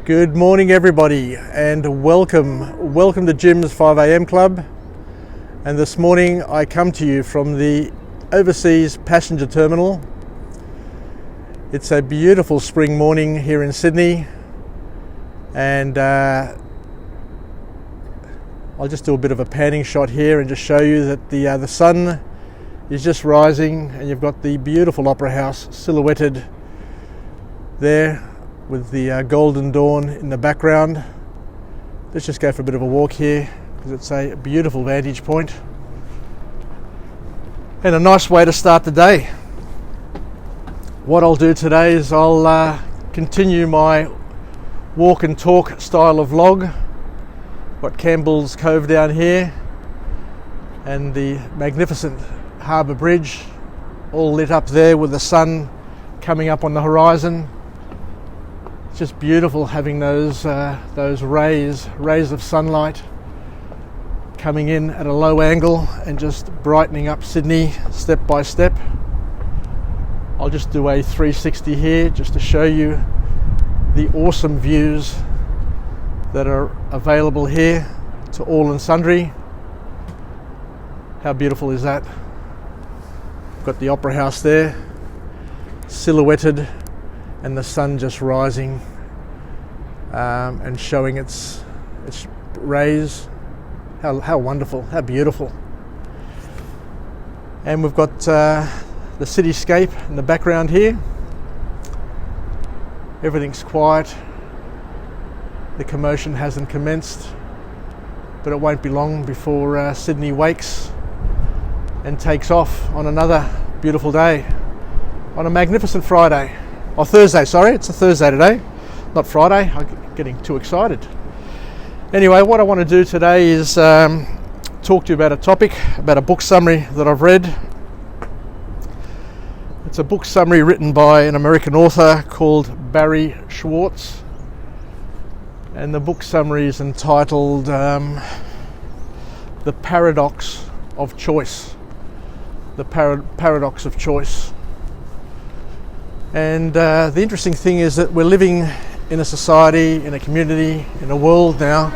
Good morning everybody, and welcome to Jim's 5 a.m. Club. And this morning I come to you from the overseas passenger terminal. It's a beautiful spring morning here in Sydney, and I'll just do a bit of a panning shot here and just show you that the sun is just rising, and you've got the beautiful Opera House silhouetted there with the golden dawn in the background. Let's just go for a bit of a walk here because it's a beautiful vantage point and a nice way to start the day. What I'll do today is I'll continue my walk and talk style of vlog. Got Campbell's Cove down here and the magnificent Harbour Bridge all lit up there with the sun coming up on the horizon. It's just beautiful having those rays of sunlight coming in at a low angle and just brightening up Sydney step by step. I'll just do a 360 here just to show you the awesome views that are available here to all and sundry. How beautiful is that? Got the Opera House there, silhouetted, and the sun just rising and showing its rays. How wonderful, how beautiful. And we've got the cityscape in the background here. Everything's quiet. The commotion hasn't commenced, but it won't be long before Sydney wakes and takes off on another beautiful day, on a magnificent Friday. Oh, Thursday, sorry, it's a Thursday today, not Friday. I'm getting too excited. Anyway, what I want to do today is talk to you about a topic, about a book summary that I've read. It's a book summary written by an American author called Barry Swartz, and the book summary is entitled The Paradox of Choice. The Paradox of Choice. And the interesting thing is that we're living in a society, in a community, in a world now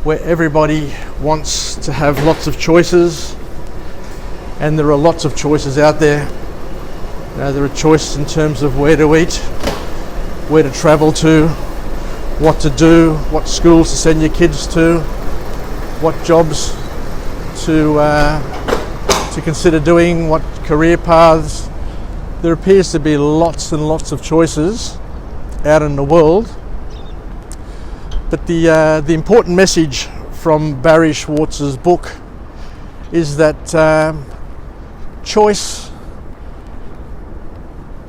where everybody wants to have lots of choices, and there are lots of choices out there. There are choices in terms of where to eat, where to travel to, what to do, what schools to send your kids to, what jobs to consider doing, what career paths. There appears to be lots and lots of choices out in the world, but the important message from Barry Swartz's book is that choice,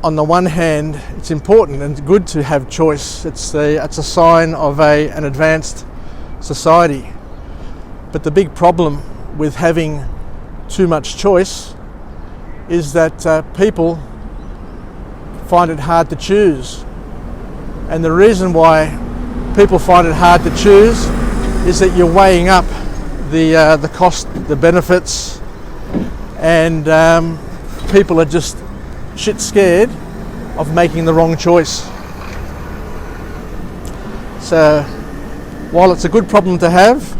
on the one hand, it's important and good to have choice. It's a sign of an advanced society. But the big problem with having too much choice is that people find it hard to choose. And the reason why people find it hard to choose is that you're weighing up the cost, the benefits, and people are just shit scared of making the wrong choice. So while it's a good problem to have,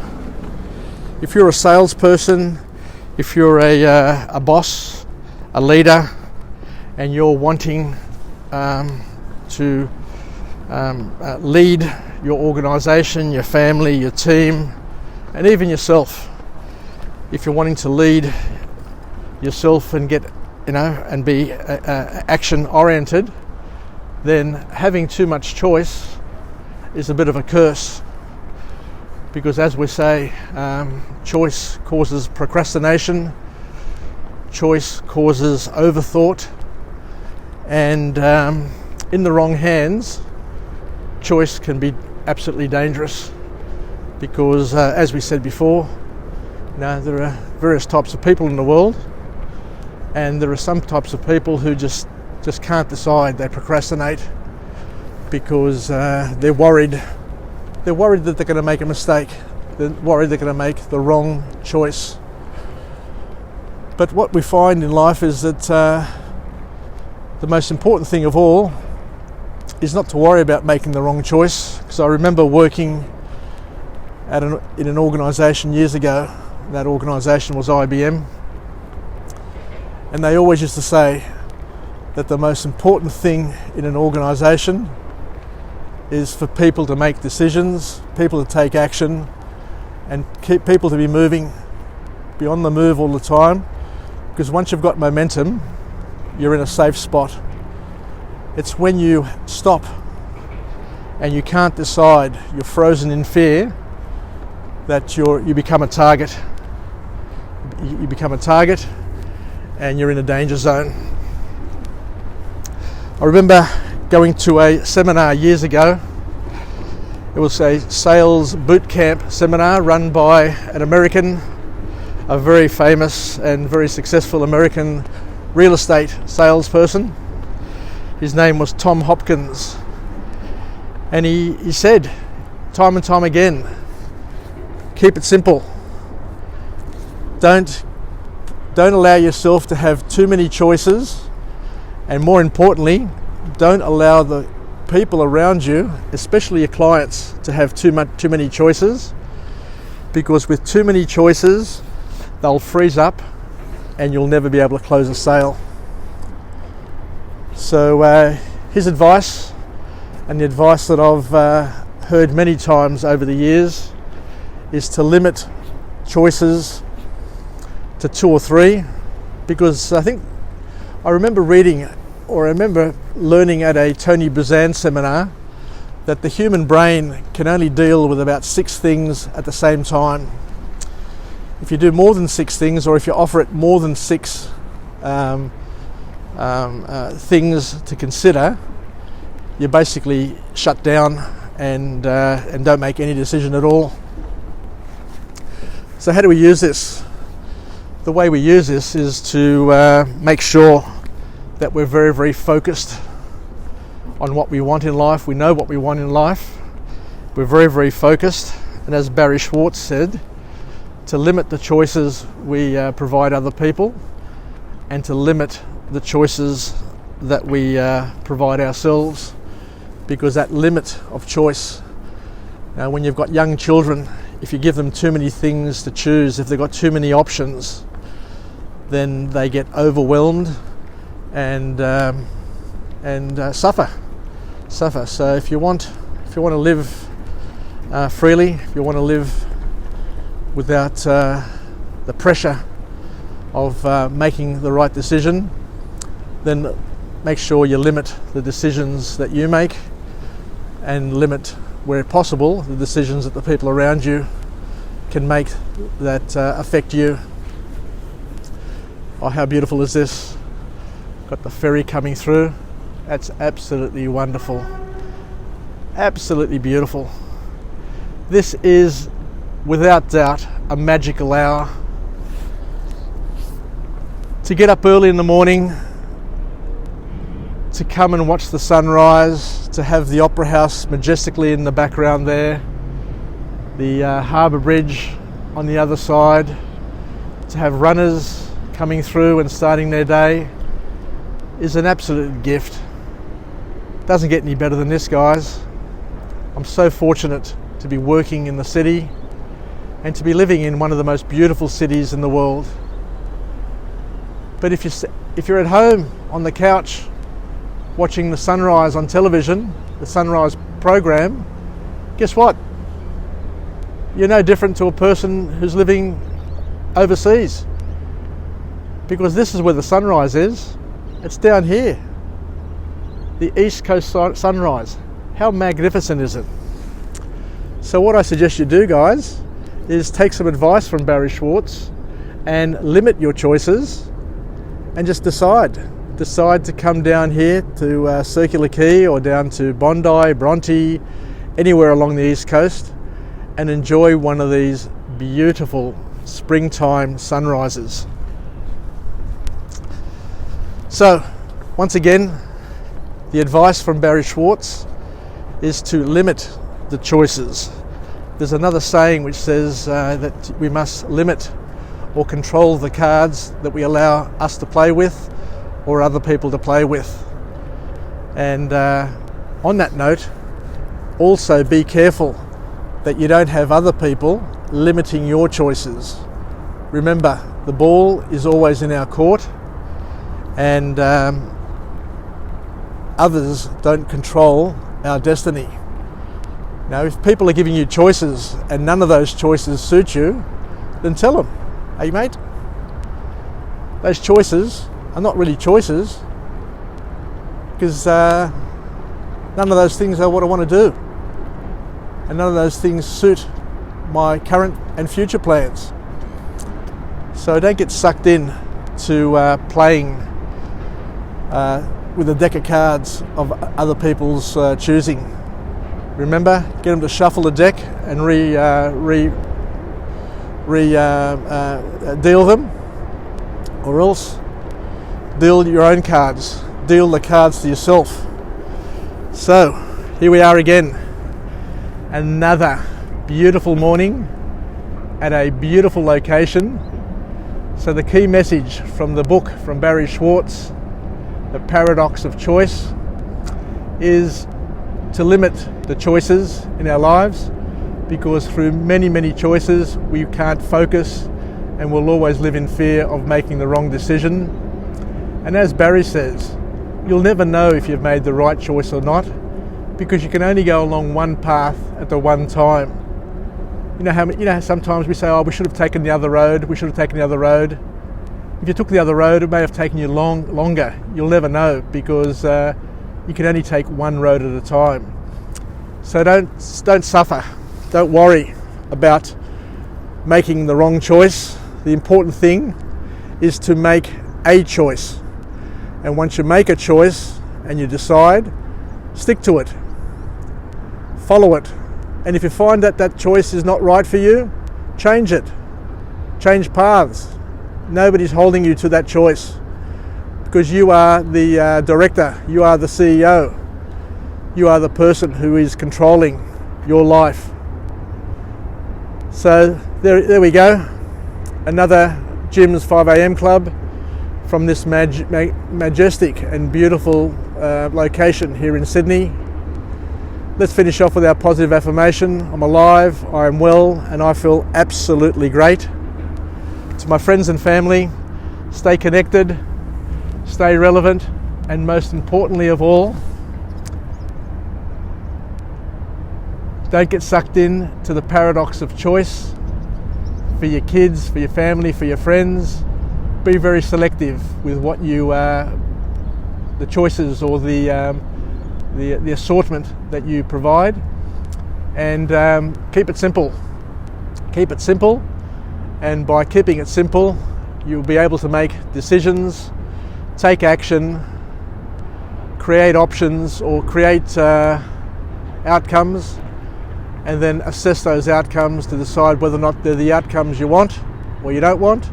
if you're a salesperson, if you're a boss, a leader, and you're wanting to lead your organisation, your family, your team, and even yourself. If you're wanting to lead yourself and get, and be action oriented, then having too much choice is a bit of a curse. Because as we say, choice causes procrastination, choice causes overthought, and in the wrong hands, choice can be absolutely dangerous, because as we said before, there are various types of people in the world, and there are some types of people who just can't decide. They procrastinate because they're worried that they're going to make a mistake. They're worried they're going to make the wrong choice. But what we find in life is that the most important thing of all is not to worry about making the wrong choice, because I remember working in an organisation years ago. That organisation was IBM, and they always used to say that the most important thing in an organisation is for people to make decisions, people to take action, and keep people to be moving, be on the move all the time, because once you've got momentum, you're in a safe spot. It's when you stop and you can't decide, you're frozen in fear, that you become a target. You become a target and you're in a danger zone. I remember going to a seminar years ago. It was a sales boot camp seminar run by an American, a very famous and very successful American real estate salesperson. His name was Tom Hopkins, and he said time and time again, keep it simple. Don't allow yourself to have too many choices, and more importantly, don't allow the people around you, especially your clients, to have too many choices, because with too many choices, they'll freeze up and you'll never be able to close a sale. So his advice, and the advice that I've heard many times over the years, is to limit choices to 2 or 3, because I remember reading, or I remember learning at a Tony Buzan seminar, that the human brain can only deal with about 6 things at the same time. If you do more than 6 things, or if you offer it more than 6 things to consider, you basically shut down and don't make any decision at all. So how do we use this? The way we use this is to make sure that we're very, very focused on what we want in life. We know what we want in life. We're very, very focused. And as Barry Swartz said, to limit the choices we provide other people, and to limit the choices that we provide ourselves, because that limit of choice, when you've got young children, if you give them too many things to choose, if they've got too many options, then they get overwhelmed and suffer. So if you want to live freely, if you want to live without the pressure of making the right decision, then make sure you limit the decisions that you make, and limit, where possible, the decisions that the people around you can make that affect you. Oh, how beautiful is this? Got the ferry coming through. That's absolutely wonderful. Absolutely beautiful. This is, without doubt, a magical hour. To get up early in the morning, to come and watch the sunrise, to have the Opera House majestically in the background there, the Harbour Bridge on the other side, to have runners coming through and starting their day, is an absolute gift. Doesn't get any better than this, guys. I'm so fortunate to be working in the city and to be living in one of the most beautiful cities in the world. But if you're at home on the couch watching the sunrise on television, the sunrise program, guess what? You're no different to a person who's living overseas, because this is where the sunrise is. It's down here, the East Coast sunrise. How magnificent is it? So what I suggest you do, guys, is take some advice from Barry Swartz and limit your choices, and just decide to come down here to Circular Quay, or down to Bondi, Bronte, anywhere along the East Coast, and enjoy one of these beautiful springtime sunrises. So, once again, the advice from Barry Swartz is to limit the choices. There's another saying which says that we must limit or control the cards that we allow us to play with, or other people to play with. And On that note, also be careful that you don't have other people limiting your choices. Remember, the ball is always in our court, and others don't control our destiny. Now, if people are giving you choices and none of those choices suit you, then tell them, hey mate, those choices are not really choices, because none of those things are what I want to do, and none of those things suit my current and future plans. So don't get sucked in to playing with a deck of cards of other people's choosing. Remember, get them to shuffle the deck and deal them, or else deal your own cards. Deal the cards to yourself. So here we are again, another beautiful morning at a beautiful location. So the key message from the book from Barry Swartz, The Paradox of Choice, is to limit the choices in our lives, because through many choices we can't focus and we'll always live in fear of making the wrong decision. And as Barry says, you'll never know if you've made the right choice or not, because you can only go along one path at the one time. You know how sometimes we say, oh, we should have taken the other road, we should have taken the other road. If you took the other road, it may have taken you longer. You'll never know, because you can only take one road at a time. So don't suffer, don't worry about making the wrong choice. The important thing is to make a choice. And once you make a choice and you decide, stick to it, follow it. And if you find that that choice is not right for you, change it, change paths. Nobody's holding you to that choice, because you are the director, you are the CEO, you are the person who is controlling your life. So there we go, another Jim's 5 a.m. club from this majestic and beautiful location here in Sydney. Let's finish off with our positive affirmation. I'm alive, I am well, and I feel absolutely great. To my friends and family, stay connected, stay relevant, and most importantly of all, don't get sucked in to the paradox of choice. For your kids, for your family, for your friends, be very selective with what you, the choices or the assortment that you provide, and keep it simple. Keep it simple, and by keeping it simple, you'll be able to make decisions, take action, create options or create outcomes, and then assess those outcomes to decide whether or not they're the outcomes you want or you don't want.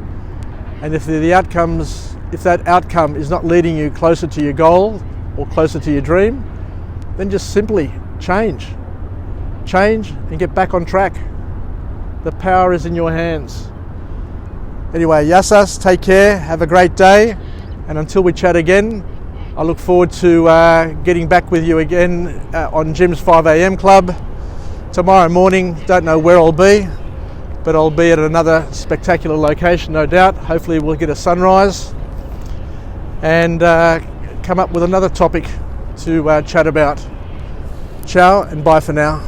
And if they're the outcomes, if that outcome is not leading you closer to your goal or closer to your dream, then just simply change and get back on track. The power is in your hands. Anyway, yassas, take care, have a great day, and until we chat again, I look forward to getting back with you again on Jim's 5 a.m. club tomorrow morning. Don't know where I'll be, but I'll be at another spectacular location, no doubt. Hopefully we'll get a sunrise and come up with another topic to chat about. Ciao and bye for now.